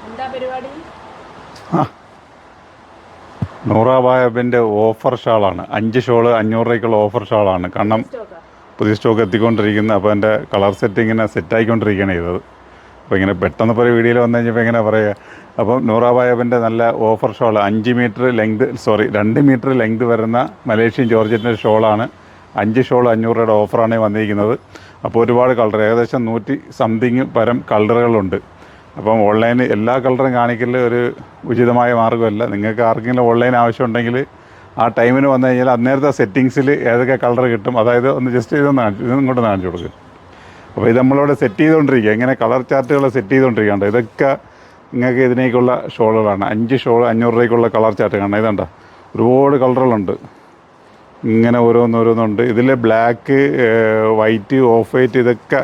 എന്താ പരിപാടി? ആ നൂറാബായബിൻ്റെ ഓഫർ ഷാളാണ്. 5 ഷോള് 500 രൂപയ്ക്കുള്ള ഓഫർ ഷാളാണ്. കാരണം സ്റ്റോക്കാ? പുതിയ സ്റ്റോക്ക് എത്തിക്കൊണ്ടിരിക്കുന്നത്. അപ്പോൾ എൻ്റെ കളർ സെറ്റ് ഇങ്ങനെ സെറ്റായിക്കൊണ്ടിരിക്കുകയാണ് ചെയ്തത്. അപ്പോൾ ഇങ്ങനെ പെട്ടെന്ന് ഇപ്പോൾ ഒരു വീഡിയോയിൽ വന്നു കഴിഞ്ഞപ്പോൾ ഇങ്ങനെ പറയുക. അപ്പം നൂറാബായബിൻ്റെ നല്ല offer shawl 5 metre length 2 metre length വരുന്ന മലേഷ്യൻ ജോർജറ്റിൻ്റെ ഷോളാണ്. 5 ഷോൾ 500 രൂപയുടെ ഓഫറാണ് വന്നിരിക്കുന്നത്. അപ്പോൾ ഒരുപാട് കളർ, ഏകദേശം 100 സംതിങ് പരം കളറുകളുണ്ട്. അപ്പം ഓൺലൈൻ എല്ലാ കളറും കാണിക്കൽ ഒരു ഉചിതമായ മാർഗ്ഗമല്ല. നിങ്ങൾക്ക് ആർക്കെങ്കിലും ഓൺലൈൻ ആവശ്യമുണ്ടെങ്കിൽ ആ ടൈമിന് വന്നു കഴിഞ്ഞാൽ അന്നേരത്തെ സെറ്റിങ്സിൽ ഏതൊക്കെ കളർ കിട്ടും, അതായത് ഒന്ന് ജസ്റ്റ് ഇങ്ങോട്ട് കാണിച്ചു കൊടുക്കുക. അപ്പോൾ ഇത് നമ്മളിവിടെ സെറ്റ് ചെയ്തുകൊണ്ടിരിക്കുക, ഇങ്ങനെ കളർ ചാർട്ടുകൾ സെറ്റ് ചെയ്തുകൊണ്ടിരിക്കുകയാണ്. ഇതൊക്കെ നിങ്ങൾക്ക് ഇതിനേക്കുള്ള ഷോളുകളാണ്. 5 ഷോൾ 500 രൂപയ്ക്കുള്ള കളർ ചാർട്ട് കാണണം. ഇതുണ്ട, ഒരുപാട് കളറുകളുണ്ട്, ഇങ്ങനെ ഓരോന്നോരോന്നുണ്ട്. ഇതിൽ ബ്ലാക്ക്, വൈറ്റ്, ഓഫ് വൈറ്റ്, ഇതൊക്കെ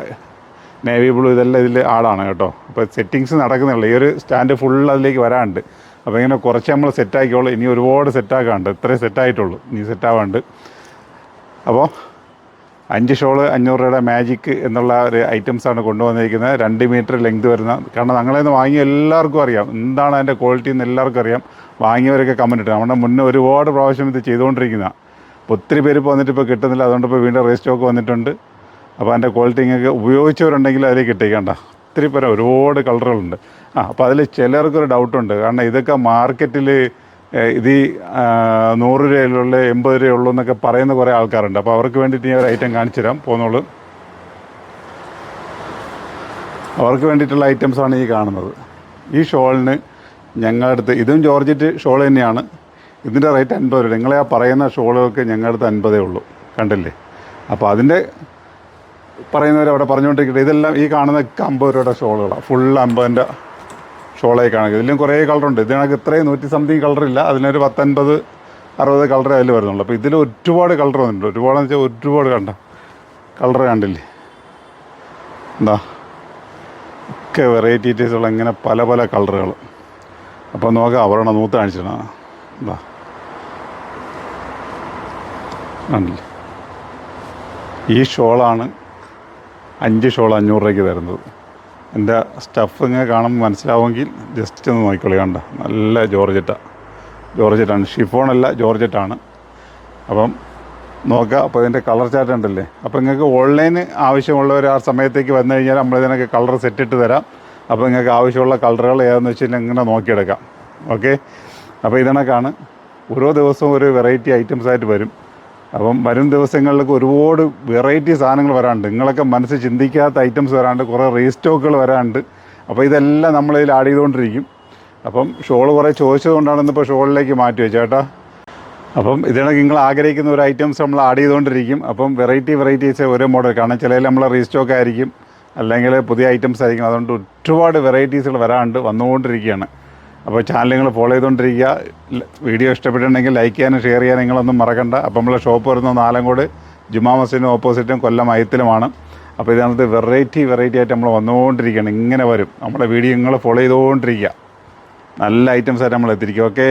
നേവി ബ്ലൂ, ഇതെല്ലാം ഇതിൽ ആടാണ് കേട്ടോ. അപ്പോൾ സെറ്റിങ്സ് നടക്കുന്നില്ല. ഈ ഒരു സ്റ്റാൻഡ് ഫുൾ അതിലേക്ക് വരാനുണ്ട്. അപ്പോൾ ഇങ്ങനെ കുറച്ച് നമ്മൾ സെറ്റാക്കിയോളൂ. ഇനി ഒരുപാട് സെറ്റാക്കാനുണ്ട്. ഇത്രയും സെറ്റായിട്ടുള്ളൂ, ഇനി സെറ്റാവാണ്ട്. അപ്പോൾ 5 ഷോള് 500 രൂപയുടെ മാജിക് എന്നുള്ള ഒരു ഐറ്റംസാണ് കൊണ്ടുവന്നിരിക്കുന്നത്. 2 മീറ്റർ ലെങ്ത് വരുന്ന. കാരണം ഞങ്ങളെന്ന് വാങ്ങിയ എല്ലാവർക്കും അറിയാം എന്താണ് അതിൻ്റെ ക്വാളിറ്റി എന്ന് എല്ലാവർക്കും അറിയാം. വാങ്ങിയവരൊക്കെ കമൻറ്റ് ഇട്ട്. നമ്മുടെ മുന്നേ ഒരുപാട് പ്രാവശ്യം ഇത് ചെയ്തുകൊണ്ടിരിക്കുന്നതാണ്. അപ്പോൾ ഒത്തിരി പേര് ഇപ്പോൾ വന്നിട്ട് ഇപ്പോൾ കിട്ടുന്നില്ല. അതുകൊണ്ട് ഇപ്പോൾ വീണ്ടും റീസ്റ്റോക്ക് വന്നിട്ടുണ്ട്. അപ്പോൾ അതിൻ്റെ ക്വാളിറ്റി നിങ്ങൾക്ക് ഉപയോഗിച്ചവരുണ്ടെങ്കിൽ അതിലേക്ക് ഇട്ടേക്കണ്ട. ഒത്തിരി പേര് ഒരുപാട് കളറുകളുണ്ട്. അപ്പോൾ അതിൽ ചിലർക്കൊരു ഡൗട്ടുണ്ട്. കാരണം ഇതൊക്കെ മാർക്കറ്റിൽ ഇത് 100 രൂപയിലുള്ള 80 രൂപയുള്ളൂ എന്നൊക്കെ പറയുന്ന കുറേ ആൾക്കാരുണ്ട്. അപ്പോൾ അവർക്ക് വേണ്ടിയിട്ട് ഞാൻ ഒരു ഐറ്റം കാണിച്ചു തരാം, പോന്നോളൂ. അവർക്ക് വേണ്ടിയിട്ടുള്ള ഐറ്റംസാണ് ഈ കാണുന്നത്. ഈ ഷോളിന് ഞങ്ങളുടെ അടുത്ത്, ഇതും ജോർജറ്റ് ഷോൾ തന്നെയാണ്. ഇതിൻ്റെ റേറ്റ് 50 രൂപ. നിങ്ങളെ ആ പറയുന്ന ഷോളുകൾക്ക് ഞങ്ങളുടെ അടുത്ത് 50 ഉള്ളൂ, കണ്ടില്ലേ? അപ്പോൾ അതിൻ്റെ പറയുന്നവർ അവിടെ പറഞ്ഞുകൊണ്ടിരിക്കട്ടെ. ഇതെല്ലാം ഈ കാണുന്ന 50 രൂപയുടെ ഷോളുകളാണ്. ഫുൾ 50ൻ്റെ ഷോളായി കാണുക. ഇതിലും കുറേ കളറുണ്ട്. ഇതിനകത്ത് ഇത്രയും 100 സംതിങ് കളറില്ല. അതിനൊരു 50, 60 കളറേ അതിൽ വരുന്നുള്ളൂ. അപ്പോൾ ഇതിൽ ഒരുപാട് കളർ വന്നിട്ടുണ്ട്. ഒരുപാടെന്ന് വെച്ചാൽ ഒരുപാട് കളർ കണ്ടില്ലേ? എന്താ ഒക്കെ വെറൈറ്റീസുള്ള ഇങ്ങനെ പല പല കളറുകൾ. അപ്പോൾ നോക്കാം, അവരുടെ നൂത്ത് കാണിച്ചിട്ടാണ്. എന്താ കണ്ടില്ലേ? ഈ ഷോളാണ് 5 ഷോൾ 500 രൂപയ്ക്ക് തരുന്നത്. എൻ്റെ സ്റ്റഫ് ഇങ്ങനെ കാണുമ്പോൾ മനസ്സിലാവുമെങ്കിൽ ജസ്റ്റ് ഒന്ന് നോക്കിക്കോളി. കണ്ട, നല്ല ജോർജറ്റാണ്. ഷിഫോണല്ല, ജോർജറ്റാണ്. അപ്പം നോക്കുക. അപ്പോൾ ഇതിൻ്റെ കളർ ചാർട്ട് ഉണ്ടല്ലേ. അപ്പോൾ നിങ്ങൾക്ക് ഓൺലൈൻ ആവശ്യമുള്ളവർ ആ സമയത്തേക്ക് വന്നു കഴിഞ്ഞാൽ നമ്മളിതിനൊക്കെ കളർ സെറ്റിട്ട് തരാം. അപ്പോൾ നിങ്ങൾക്ക് ആവശ്യമുള്ള കളറുകൾ ഏതെന്ന് വെച്ചാൽ ഇങ്ങനെ നോക്കിയെടുക്കാം. ഓക്കെ. അപ്പോൾ ഇതിനൊക്കെയാണ് ഓരോ ദിവസവും ഒരു വെറൈറ്റി ഐറ്റംസായിട്ട് വരും. അപ്പം വരും ദിവസങ്ങളിലൊക്കെ ഒരുപാട് വെറൈറ്റി സാധനങ്ങൾ വരാനുണ്ട്. നിങ്ങളൊക്കെ മനസ്സിൽ ചിന്തിക്കാത്ത ഐറ്റംസ് വരാനുണ്ട്. കുറേ റീസ്റ്റോക്കുകൾ വരാനുണ്ട്. അപ്പോൾ ഇതെല്ലാം നമ്മളിതിൽ ആഡ് ചെയ്തുകൊണ്ടിരിക്കും. അപ്പം ഷോൾ കുറേ ചോദിച്ചതുകൊണ്ടാണ് ഇന്നിപ്പോൾ ഷോളിലേക്ക് മാറ്റി വെച്ചേട്ടാ. അപ്പം ഇതിനൊക്കെ നിങ്ങൾ ആഗ്രഹിക്കുന്ന ഒരു ഐറ്റംസ് നമ്മൾ ആഡ് ചെയ്തുകൊണ്ടിരിക്കും. അപ്പം വെറൈറ്റീസ് ഓരോ മോഡൽ കാണാം. ചിലതിൽ നമ്മൾ റീസ്റ്റോക്ക് ആയിരിക്കും, അല്ലെങ്കിൽ പുതിയ ഐറ്റംസ് ആയിരിക്കും. അതുകൊണ്ട് ഒരുപാട് വെറൈറ്റീസുകൾ വരാനുണ്ട്, വന്നുകൊണ്ടിരിക്കുകയാണ്. അപ്പോൾ ചാനൽ നിങ്ങൾ ഫോളോ ചെയ്തുകൊണ്ടിരിക്കുക. വീഡിയോ ഇഷ്ടപ്പെട്ടിട്ടുണ്ടെങ്കിൽ ലൈക്ക് ചെയ്യാനും ഷെയർ ചെയ്യാനും നിങ്ങളൊന്നും മറക്കണ്ട. അപ്പോൾ നമ്മളെ ഷോപ്പ് വരുന്നത് ആലങ്കോട് ജുമാ മസ്ജിദിനും ഓപ്പോസിറ്റും കൊല്ലം അയത്തിലുമാണ്. അപ്പോൾ ഇതിനകത്ത് വെറൈറ്റി ആയിട്ട് നമ്മൾ വന്നുകൊണ്ടിരിക്കുകയാണ്. ഇങ്ങനെ വരും. നമ്മുടെ വീഡിയോ നിങ്ങൾ ഫോളോ ചെയ്തുകൊണ്ടിരിക്കുക. നല്ല ഐറ്റംസായിട്ട് നമ്മൾ എത്തിയിരിക്കും. ഓക്കെ.